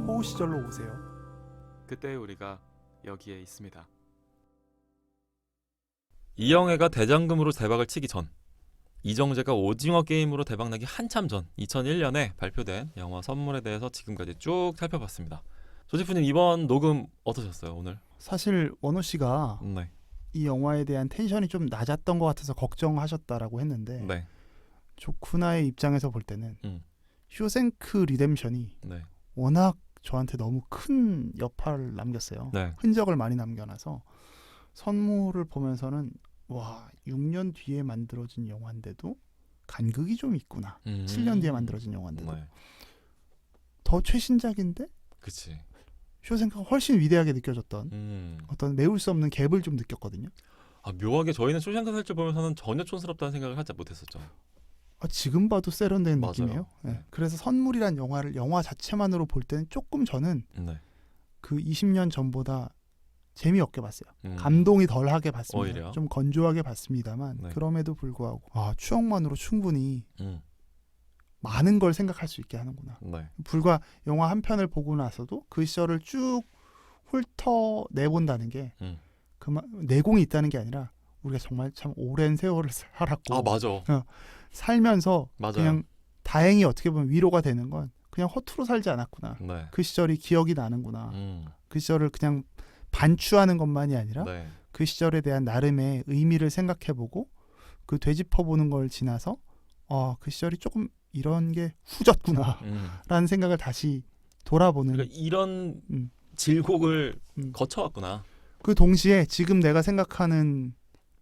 호우 시절로 오세요. 그때 우리가 여기에 있습니다. 이영애가 대장금으로 대박을 치기 전, 이정재가 오징어 게임으로 대박나기 한참 전 2001년에 발표된 영화 선물에 대해서 지금까지 쭉 살펴봤습니다. 조지프님, 이번 녹음 어떠셨어요, 오늘? 사실 원호 씨가 네. 이 영화에 대한 텐션이 좀 낮았던 것 같아서 걱정하셨다라고 했는데 네. 조쿠나의 입장에서 볼 때는 쇼생크 리뎀션이 네. 워낙 저한테 너무 큰 여파를 남겼어요. 네. 흔적을 많이 남겨놔서 선물을 보면서는 와, 6년 뒤에 만들어진 영화인데도 간극이 좀 있구나. 7년 뒤에 만들어진 영화인데도 네. 더 최신작인데 그치. 쇼생크가 훨씬 위대하게 느껴졌던 어떤 메울 수 없는 갭을 좀 느꼈거든요. 아, 묘하게 저희는 쇼생크 살줄 보면서는 전혀 촌스럽다는 생각을 하지 못했었죠. 지금 봐도 세련된 맞아요. 느낌이에요. 네. 네. 그래서 선물이란 영화를 영화 자체만으로 볼 때는 조금 저는 네. 그 20년 전보다 재미없게 봤어요. 음. 감동이 덜하게 봤습니다. 오히려? 좀 건조하게 봤습니다만 네. 그럼에도 불구하고 추억만으로 충분히 음. 많은 걸 생각할 수 있게 하는구나. 네. 불과 영화 한 편을 보고 나서도 그 시절을 쭉 훑어 내본다는 게 그만 내공이 있다는 게 아니라 우리가 정말 참 오랜 세월을 살았고 아, 맞아. 살면서 맞아요. 그냥 다행히 어떻게 보면 위로가 되는 건 그냥 허투루 살지 않았구나. 네. 그 시절이 기억이 나는구나. 그 시절을 그냥 반추하는 것만이 아니라 네. 그 시절에 대한 나름의 의미를 생각해보고 그 되짚어보는 걸 지나서 그 시절이 조금 이런 게 후졌구나 라는 생각을 다시 돌아보는. 그러니까 이런 질곡을 거쳐왔구나. 그 동시에 지금 내가 생각하는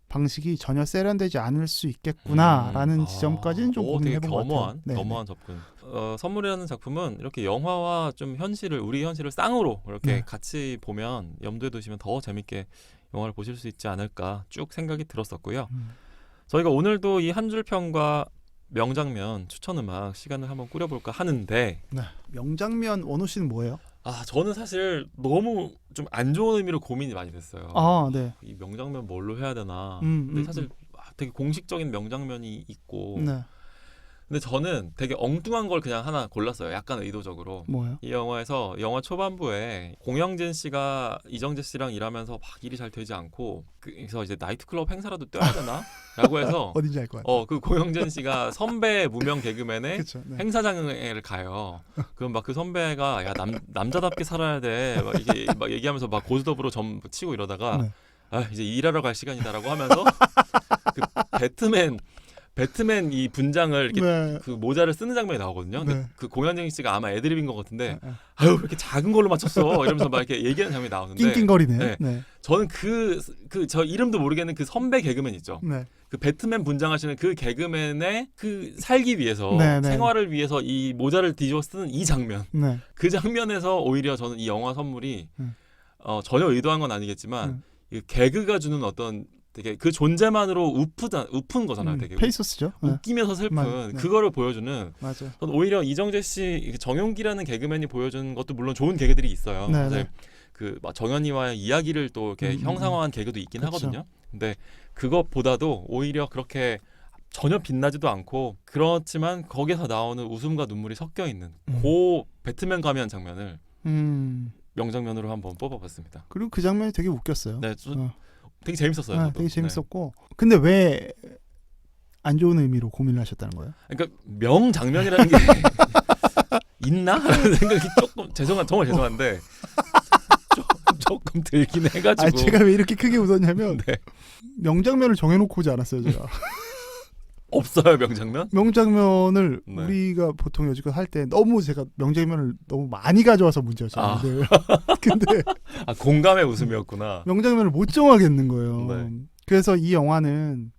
방식이 전혀 세련되지 않을 수 있겠구나라는 지점까지는 좀 고민해본 것 같아요. 네, 겸허한 접근. 선물이라는 작품은 이렇게 영화와 좀 우리 현실을 쌍으로 이렇게 같이 보면 염두에 두시면 더 재밌게 영화를 보실 수 있지 않을까 쭉 생각이 들었었고요. 저희가 오늘도 이 한 줄 평과 명장면 추천 음악 시간을 한번 꾸려볼까 하는데 명장면 원호 씨는 뭐예요? 저는 사실 너무 좀 안 좋은 의미로 고민이 많이 됐어요. 네. 이 명장면 뭘로 해야 되나. 근데 사실 되게 공식적인 명장면이 있고. 네. 근데 저는 되게 엉뚱한 걸 그냥 하나 골랐어요. 약간 의도적으로. 뭐요? 이 영화에서 영화 초반부에 공영진 씨가 이정재 씨랑 일하면서 막 일이 잘 되지 않고 그래서 이제 나이트클럽 행사라도 뛰어야 되나? 라고 해서 어딘지 알 것 같아요. 그 공영진 씨가 선배 무명 개그맨의 그쵸, 네. 행사장을 가요. 그럼 막 그 선배가 야 남자답게 살아야 돼. 막 이게 막 얘기하면서 막 고스톱으로 점 치고 이러다가 이제 일하러 갈 시간이다라고 하면서 그 배트맨 이 분장을 이렇게 그 모자를 쓰는 장면이 나오거든요. 근데 그 공현정 씨가 아마 애드립인 것 같은데 왜 이렇게 작은 걸로 맞췄어? 이러면서 막 이렇게 얘기하는 장면이 나오는데 낑낑거리네. 네. 저는 저 이름도 모르겠는 그 선배 개그맨 있죠. 네. 그 배트맨 분장하시는 그 개그맨의 그 살기 위해서 생활을 위해서 이 모자를 뒤집어 쓰는 이 장면. 그 장면에서 오히려 저는 이 영화 선물이 전혀 의도한 건 아니겠지만 이 개그가 주는 어떤 되게 그 존재만으로 우픈 거잖아요. 되게 페이소스죠. 웃기면서 슬픈 그거를 보여주는. 맞아요. 저는 오히려 이정재 씨 정용기라는 개그맨이 보여주는 것도 물론 좋은 개그들이 있어요. 사실 그 정연이와의 이야기를 또 이렇게 형상화한 개그도 있긴 하거든요. 근데 그것보다도 오히려 그렇게 전혀 빛나지도 않고 그렇지만 거기서 나오는 웃음과 눈물이 섞여 있는 그 배트맨 가면 장면을 명장면으로 한번 뽑아봤습니다. 그리고 그 장면이 되게 웃겼어요. 네, 되게 재밌었어요. 되게 재밌었고. 근데 왜 안 좋은 의미로 고민을 하셨다는 거예요? 그러니까 명장면이라는 게 있나? 라는 생각이 정말 죄송한데 조금 들긴 해가지고. 제가 왜 이렇게 크게 웃었냐면 명장면을 정해놓고 오지 않았어요, 제가. 없어요, 명장면? 명장면을 우리가 보통 여지껏 할 때 너무 제가 명장면을 너무 많이 가져와서 문제였어요. 근데 공감의 웃음이었구나. 명장면을 못 정하겠는 거예요. 그래서 이 영화는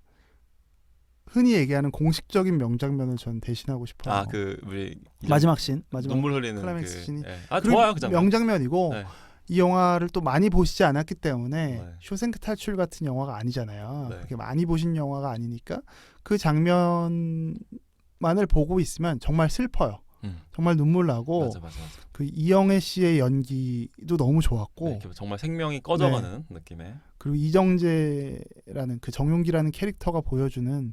흔히 얘기하는 공식적인 명장면을 전 대신하고 싶어요. 우리 마지막 씬, 눈물 흘리는 클라이맥스 씬이 좋아요, 그 장면. 명장면이고. 이 영화를 또 많이 보시지 않았기 때문에 쇼생크 탈출 같은 영화가 아니잖아요. 그렇게 많이 보신 영화가 아니니까 그 장면을 영화만을 보고 있으면 정말 슬퍼요. 정말 눈물 나고 맞아. 그 이영애 씨의 연기도 너무 좋았고 네, 정말 생명이 꺼져가는 느낌의. 그리고 이정재라는 그 정용기라는 캐릭터가 보여주는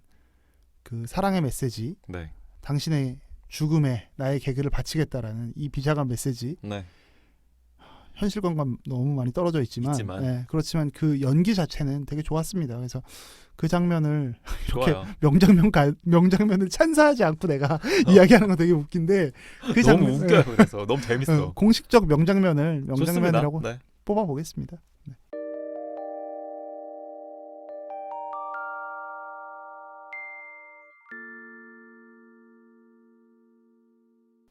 그 사랑의 메시지, 네. 당신의 죽음에 나의 개그를 바치겠다라는 이 비장한 메시지. 네. 현실감과 너무 많이 떨어져 있지만 네, 그렇지만 그 연기 자체는 되게 좋았습니다. 그래서 그 장면을 이렇게 좋아요. 명장면을 찬사하지 않고 내가 이야기하는 건 되게 웃긴데 그 너무 장면, 웃겨요. 그래서 너무 재밌어. 공식적 명장면이라고 네. 뽑아보겠습니다. 네.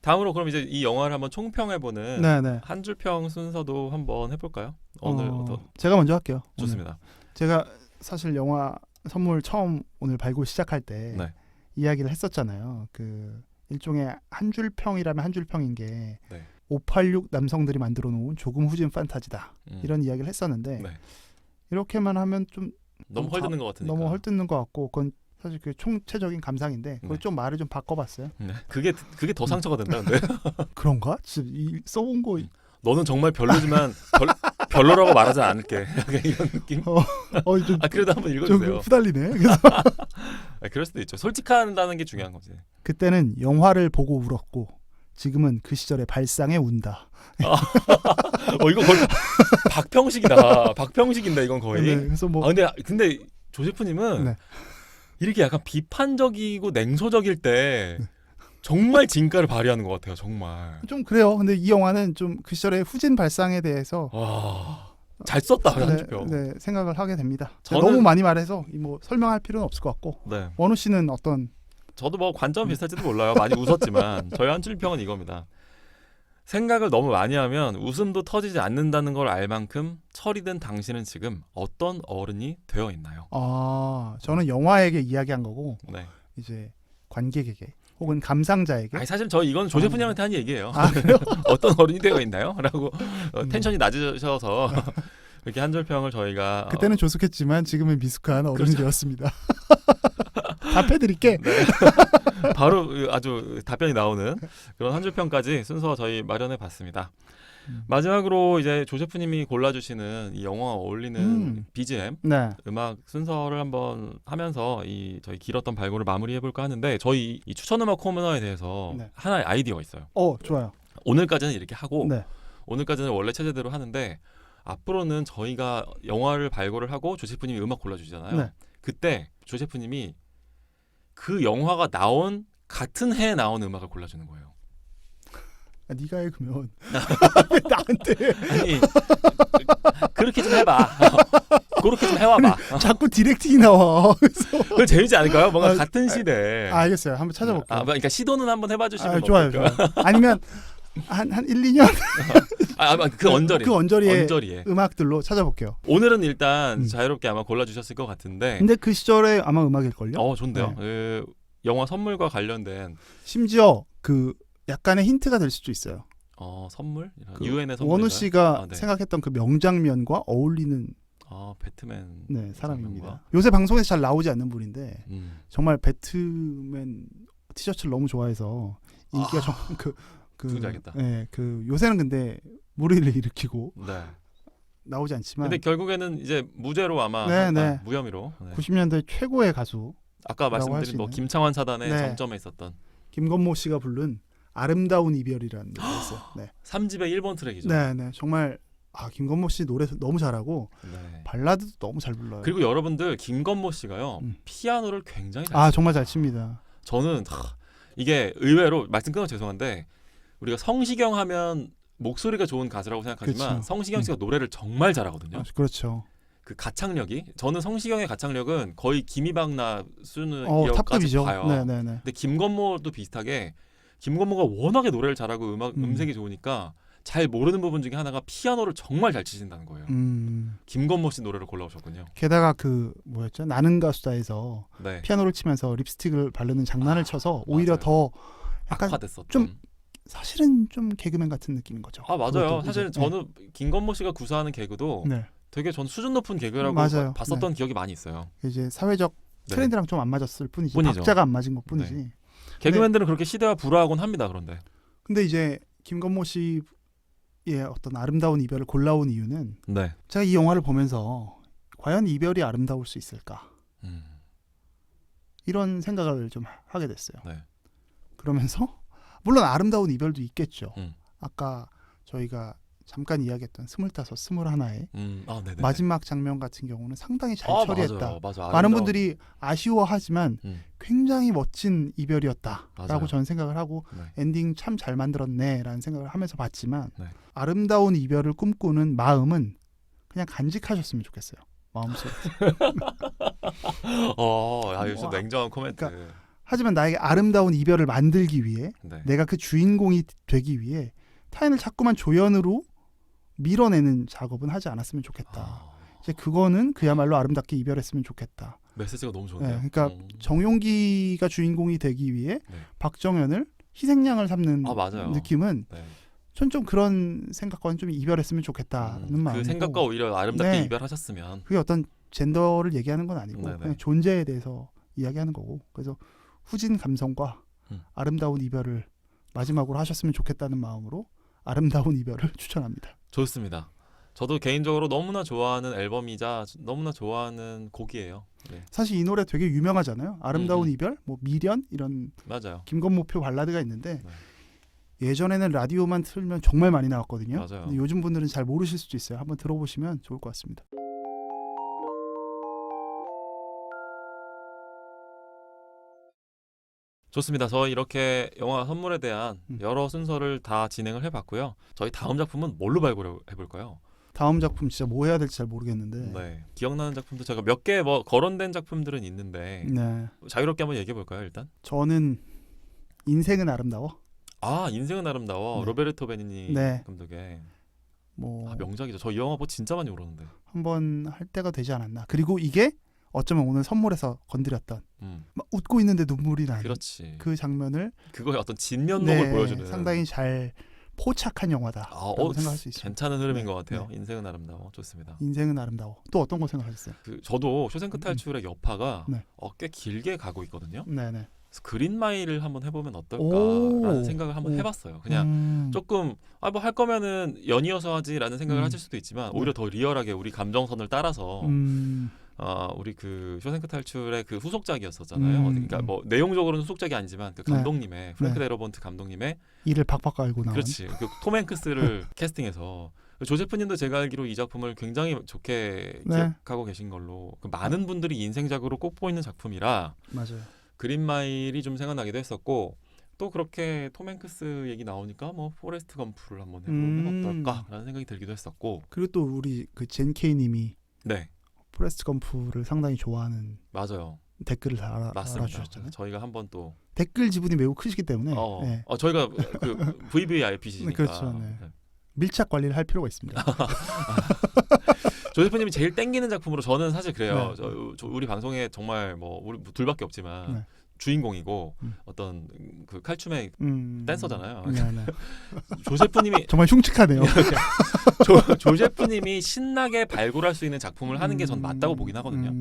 다음으로 그럼 이제 이 영화를 한번 총평해보는 네네. 한 줄평 순서도 한번 해볼까요? 오늘 제가 먼저 할게요. 좋습니다. 오늘. 제가 사실 영화 선물 처음 오늘 발굴 시작할 때 네. 이야기를 했었잖아요. 그 일종의 한 줄평이라면 한 줄평인 게 네. 586 남성들이 만들어 놓은 조금 후진 판타지다. 이런 이야기를 했었는데 네. 이렇게만 하면 좀 너무 헐뜯는 것 같으니까. 너무 헐뜯는 것 같고 그건 사실 그 총체적인 감상인데 그걸 좀 말을 좀 바꿔봤어요. 네. 그게 더 상처가 된다. 근데 그런가? 진짜 써온 거 너는 정말 별로지만 별로라고 말하지 않을게. 이런 느낌. 좀, 그래도 한번 읽어주세요. 좀 후달리네. 그래서 그럴 수도 있죠. 솔직한다는 게 중요한 거지. 그때는 영화를 보고 울었고 지금은 그 시절의 발상에 운다. 이거 거의 박평식이다. 박평식인데 이건 거의. 네, 그래서 뭐. 근데 조세프님은 네. 이렇게 약간 비판적이고 냉소적일 때 정말 진가를 발휘하는 것 같아요. 정말. 좀 그래요. 근데 이 영화는 좀 그 시절의 후진 발상에 대해서 잘 썼다. 한줄평. 네, 생각을 하게 됩니다. 저는 너무 많이 말해서 뭐 설명할 필요는 없을 것 같고. 네. 원우 씨는 어떤? 저도 뭐 관점 비슷할지도 몰라요. 많이 웃었지만 저희 한 줄평은 이겁니다. 생각을 너무 많이 하면 웃음도 터지지 않는다는 걸 알 만큼 철이든 당신은 지금 어떤 어른이 되어 있나요? 저는 영화에게 이야기한 거고 네. 이제 관객에게 혹은 감상자에게. 사실 저 이건 조세프님한테 한 얘기예요. 그래요? 어떤 어른이 되어 있나요? 라고 텐션이 낮으셔서 이렇게 한 줄평을 저희가 그때는 조숙했지만 지금은 미숙한 어른이 그렇죠. 되었습니다. 답해드릴게. 네. 바로 아주 답변이 나오는 그런 한 줄평까지 순서 저희 마련해 봤습니다. 마지막으로 이제 조세프님이 골라주시는 이 영화와 어울리는 BGM 네. 음악 순서를 한번 하면서 이 저희 길었던 발굴을 마무리해 볼까 하는데 저희 이 추천 음악 코너에 대해서 하나의 아이디어가 있어요. 좋아요. 오늘까지는 이렇게 하고 네. 오늘까지는 원래 체제대로 하는데 앞으로는 저희가 영화를 발굴을 하고 조세프님이 음악 골라주잖아요. 네. 그때 조세프님이 그 영화가 나온 같은 해에 나온 음악을 골라주는 거예요. 네가 해 그러면 나한테 아니 그렇게 좀 해봐. 그렇게 좀 해와봐. 자꾸 디렉팅이 나와. 그거 재밌지 않을까요? 뭔가 같은 시대. 알겠어요. 한번 찾아볼게요. 그러니까 시도는 한번 해봐 주시면 좋아요. 아니면 한 1, 2년 그 언저리의 음악들로 찾아볼게요. 오늘은 일단 자유롭게 아마 골라주셨을 것 같은데. 근데 그 시절에 아마 음악일걸요? 좋은데요. 네. 영화 선물과 관련된 심지어 그 약간의 힌트가 될 수도 있어요. 선물? 유엔의 선물. 원우 씨가 생각했던 그 명장면과 어울리는 배트맨 사람입니다. 장면과. 요새 방송에서 잘 나오지 않는 분인데 정말 배트맨 티셔츠를 너무 좋아해서 인기가 누군지 알겠다. 그 요새는 근데 무리를 일으키고 네. 나오지 않지만. 근데 결국에는 이제 무죄로 아마 무혐의로. 90년대 최고의 가수. 아까 말씀드린 뭐 김창완 사단의 정점에 있었던 김건모 씨가 부른 아름다운 이별이라는 노래가 있어요. 네. 3집의 1번 트랙이죠. 네, 정말 김건모 씨 노래 너무 잘하고 발라드도 너무 잘 불러요. 그리고 여러분들 김건모 씨가요 피아노를 굉장히 잘 정말 잘 칩니다. 저는 이게 의외로 말씀 끊어 죄송한데 우리가 성시경 하면 목소리가 좋은 가수라고 생각하지만 그렇죠. 성시경 씨가 노래를 정말 잘하거든요. 그렇죠. 그 가창력이 저는 성시경의 가창력은 거의 김이박나 수준까지 봐요. 네네네. 근데 김건모도 비슷하게 김건모가 워낙에 노래를 잘하고 음색이 좋으니까 잘 모르는 부분 중에 하나가 피아노를 정말 잘 치신다는 거예요. 김건모 씨 노래를 골라오셨군요. 게다가 그 뭐였죠? 나는 가수다에서 네. 피아노를 치면서 립스틱을 바르는 장난을 쳐서 오히려 맞아요. 더 약간 악화됐었던. 좀 사실은 좀 개그맨 같은 느낌인 거죠. 맞아요. 사실 저는 김건모 씨가 구사하는 개그도 되게 전 수준 높은 개그라고 봤었던 기억이 많이 있어요. 이제 사회적 트렌드랑 좀 안 맞았을 뿐이지. 박자가 안 맞은 것 뿐이지. 개그맨들은 그렇게 시대와 불화하곤 합니다. 그런데 근데 이제 김건모 씨의 어떤 아름다운 이별을 골라온 이유는 네. 제가 이 영화를 보면서 과연 이별이 아름다울 수 있을까? 이런 생각을 좀 하게 됐어요. 네. 그러면서 물론 아름다운 이별도 있겠죠. 음. 아까 저희가 잠깐 이야기했던 25, 21의 네네. 마지막 장면 같은 경우는 상당히 잘 처리했다. 맞아. 많은 분들이 아쉬워하지만 음. 굉장히 멋진 이별이었다라고 맞아요. 저는 생각을 하고 네. 엔딩 참 잘 만들었네라는 생각을 하면서 봤지만 네. 아름다운 이별을 꿈꾸는 마음은 그냥 간직하셨으면 좋겠어요. 마음속에. 여기서 냉정한 코멘트. 그러니까 하지만 나에게 아름다운 이별을 만들기 위해 네. 내가 그 주인공이 되기 위해 타인을 자꾸만 조연으로 밀어내는 작업은 하지 않았으면 좋겠다. 이제 그거는 그야말로 아름답게 이별했으면 좋겠다. 메시지가 너무 좋네요. 네, 그러니까 정용기가 주인공이 되기 위해 네. 박정현을 희생양을 삼는 맞아요. 느낌은 네. 전 좀 그런 생각과는 좀 이별했으면 좋겠다는 마음이고 그 생각과 오히려 아름답게 네. 이별하셨으면 그게 어떤 젠더를 얘기하는 건 아니고 네네. 그냥 존재에 대해서 이야기하는 거고 그래서 후진 감성과 아름다운 이별을 마지막으로 하셨으면 좋겠다는 마음으로 아름다운 이별을 추천합니다. 좋습니다. 저도 개인적으로 너무나 좋아하는 앨범이자 너무나 좋아하는 곡이에요. 네. 사실 이 노래 되게 유명하잖아요. 아름다운 이별, 뭐 미련 이런 맞아요. 김건모표 발라드가 있는데 네. 예전에는 라디오만 틀면 정말 많이 나왔거든요. 맞아요. 근데 요즘 분들은 잘 모르실 수도 있어요. 한번 들어보시면 좋을 것 같습니다. 좋습니다. 저희 이렇게 영화 선물에 대한 여러 순서를 다 진행을 해봤고요. 저희 다음 작품은 뭘로 발굴해볼까요? 다음 작품 진짜 뭐 해야 될지 잘 모르겠는데 네. 기억나는 작품도 제가 몇 개 거론된 작품들은 있는데 네. 자유롭게 한번 얘기해볼까요? 일단 저는 인생은 아름다워. 인생은 아름다워. 네. 로베르토 베니니 네. 감독의 뭐 명작이죠. 저 이 영화 진짜 많이 울었는데. 한번 할 때가 되지 않았나. 그리고 이게 어쩌면 오늘 선물에서 건드렸던 막 웃고 있는데 눈물이 나는 그렇지. 그 장면을 그거의 어떤 진면목을 보여주는 상당히 잘 포착한 영화다라고 생각할 수 있습니다. 괜찮은 흐름인 네. 것 같아요. 네. 인생은 아름다워. 좋습니다. 인생은 아름다워. 또 어떤 거 생각하셨어요? 저도 쇼생크 탈출의 여파가 네. 꽤 길게 가고 있거든요. 네네. 그래서 그린마일을 한번 해보면 어떨까라는 생각을 한번 해봤어요. 그냥 조금 뭐 할 거면은 연이어서 하지라는 생각을 하실 수도 있지만 오히려 더 리얼하게 우리 감정선을 따라서 우리 그 쇼생크 탈출의 그 후속작이었었잖아요. 그러니까 뭐 내용적으로는 후속작이 아니지만 그 감독님의 프랭크 데러본트 감독님의 이를 박박 깔고 나온 그렇지. 그 톰 행크스를 캐스팅해서 조세프님도 제가 알기로 이 작품을 굉장히 좋게 기억하고 계신 걸로 많은 분들이 인생작으로 꼽고 있는 작품이라 맞아요. 그린마일이 좀 생각나기도 했었고 또 그렇게 톰 행크스 얘기 나오니까 뭐 포레스트 검프를 한번 해보면 어떨까라는 생각이 들기도 했었고 그리고 또 우리 그 젠 K님이 네. 포레스트 검프를 상당히 좋아하는 맞아요. 댓글을 알아주셨잖아요. 저희가 한번 또 댓글 지분이 매우 크시기 때문에 네. 저희가 그 VVIP시니까 그렇죠. 네. 밀착 관리를 할 필요가 있습니다. 조세프님이 제일 땡기는 작품으로 저는 사실 그래요. 네. 우리 방송에 정말 뭐 우리 둘밖에 없지만 네. 주인공이고 어떤 그 칼춤의 댄서잖아요. 네. 조세프님이 정말 흉측하네요. 조세프님이 신나게 발굴할 수 있는 작품을 하는 게 전 맞다고 보긴 하거든요.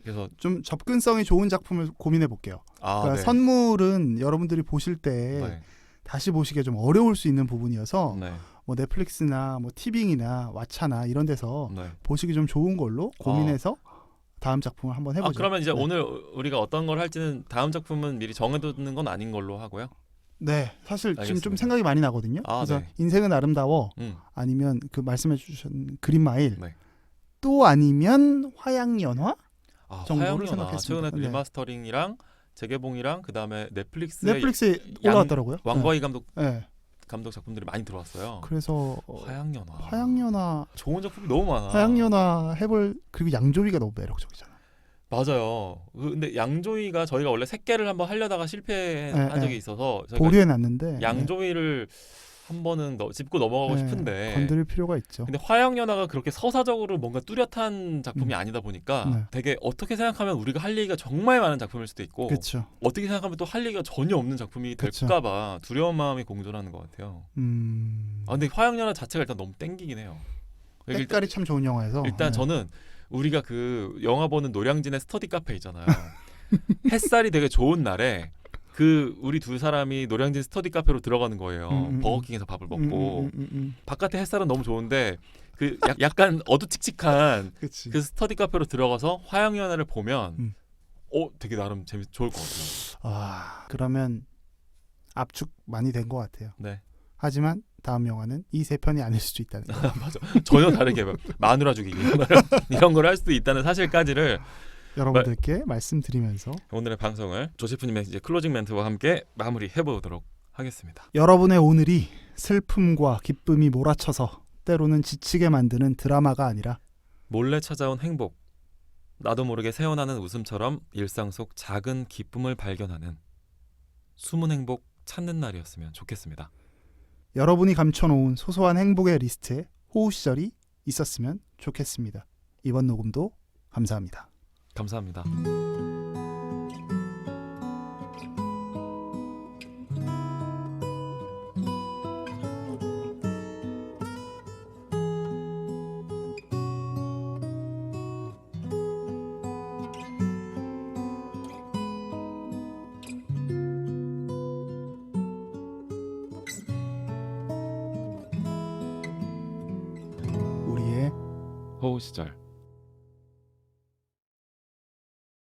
그래서 좀 접근성이 좋은 작품을 고민해 볼게요. 그러니까 네. 선물은 여러분들이 보실 때 다시 보시기에 좀 어려울 수 있는 부분이어서 뭐 넷플릭스나 뭐 티빙이나 왓챠나 이런 데서 보시기 좀 좋은 걸로 고민해서 다음 작품을 한번 해보죠. 그러면 이제 오늘 우리가 어떤 걸 할지는 다음 작품은 미리 정해두는 건 아닌 걸로 하고요. 네, 사실 알겠습니다. 지금 좀 생각이 많이 나거든요. 그래서 네. 인생은 아름다워 아니면 그 말씀해주신 그린마일 또 아니면 화양연화 정도를 생각했습니다. 최근에 리마스터링이랑 재개봉이랑 그 다음에 넷플릭스에 올라왔더라고요. 왕과이 감독 작품들이 많이 들어왔어요. 그래서 화양연화 좋은 작품이 너무 많아. 화양연화 그리고 양조위가 너무 매력적이잖아요. 맞아요. 근데 양조위가 저희가 원래 새끼를 한번 하려다가 실패한 적이 있어서 보류해놨는데 양조위를 한 번은 짚고 넘어가고 싶은데 건드릴 필요가 있죠. 근데 화양연화가 그렇게 서사적으로 뭔가 뚜렷한 작품이 아니다 보니까 되게 어떻게 생각하면 우리가 할 얘기가 정말 많은 작품일 수도 있고 그쵸. 어떻게 생각하면 또 할 얘기가 전혀 없는 작품이 될까봐 두려운 마음이 공존하는 것 같아요. 근데 화양연화 자체가 일단 너무 땡기긴 해요. 색깔이 참 좋은 영화여서 일단 저는 우리가 그 영화 보는 노량진의 스터디 카페 있잖아요. 햇살이 되게 좋은 날에 우리 두 사람이 노량진 스터디 카페로 들어가는 거예요. 버거킹에서 밥을 먹고 바깥에 햇살은 너무 좋은데 약간 어두칙칙한 그 스터디 카페로 들어가서 화양연화를 보면 되게 나름 좋을 것 같아요. 그러면 압축 많이 된 것 같아요. 네. 하지만 다음 영화는 이 세 편이 아닐 수도 있다는 거. 맞아. 전혀 다르게 마누라 죽이기 이런 걸 할 수도 있다는 사실까지를 여러분들께 말씀드리면서 오늘의 방송을 조세프님의 이제 클로징 멘트와 함께 마무리해 보도록 하겠습니다. 여러분의 오늘이 슬픔과 기쁨이 몰아쳐서 때로는 지치게 만드는 드라마가 아니라 몰래 찾아온 행복, 나도 모르게 새어나는 웃음처럼 일상 속 작은 기쁨을 발견하는 숨은 행복 찾는 날이었으면 좋겠습니다. 여러분이 감춰놓은 소소한 행복의 리스트에 호우 시절이 있었으면 좋겠습니다. 이번 녹음도 감사합니다. 감사합니다. 우리의 호우 시절.